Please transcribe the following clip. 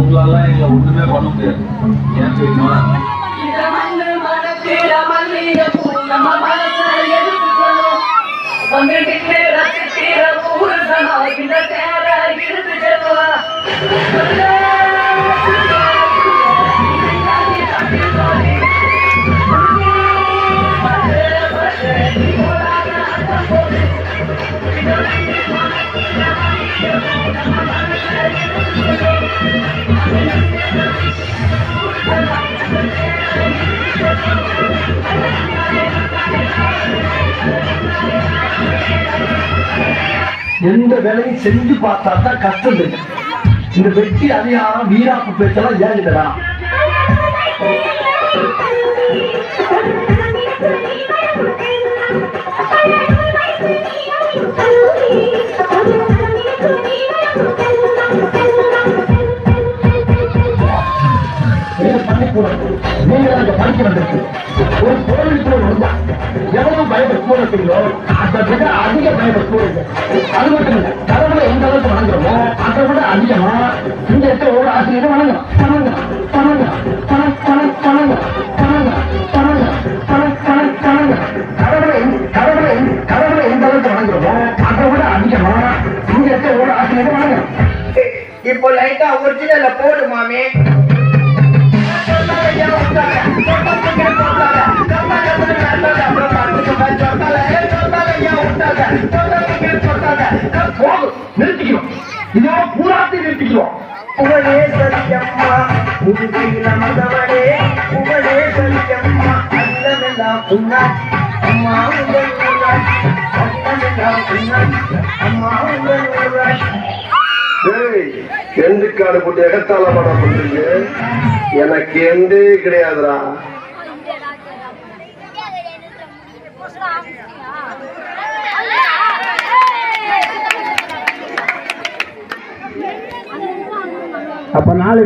உங்களால எங்களை ஒண்ணுமே பண்ண முடியாது. ஏன் தெரியுமா? எந்த வேலையும் செஞ்சு பார்த்தா தான் கஷ்டம் இருக்கு. இந்த வெட்டி அதிகாரம் வீராப்பு பேச்செல்லாம் ஏறிட்டா நீங்க அங்க படிக்க வந்திருக்கு. ஒரு கோவிலுக்குள்ள வந்தா எவ்வளவு பயப்படுத்தீங்களோ அதை விட அதிக பயப்படுத்துவோம். அது மட்டும் இல்லை, கடவுளை எந்த அளவுக்கு வணங்குறோமோ அதை விட அதிகமா இங்க இருக்க ஒரு ஆசிரியரை வணங்கலாம். கடவுளை எந்த அளவுக்கு வணங்குறோமோ அதை விட அதிகமா இங்க இருக்க ஒரு ஆசிரியரை வணங்கலாம். இப்போ லைட்டா ஒரிஜினல்ல போடு மாமே. நிறுத்திக்கிறோம், இதோ பூராத்தி நிறுத்திக்கிறோம். புகழே சரியம்மா புதுகையில மதவனே, புகழே சரியம்மா அல்லமெல்லாம் புண்ணாச்சி அம்மா உங்கள் ஊராட்சி, அல்லமெல்லாம் புண்ணாச்சி அம்மா உங்கள் ஊராட்சி. எண்டு காடு போட்டு எகத்தால படம் பண்றீங்க. எனக்கு எந்தே கிடையாதுடா. அப்ப நாளை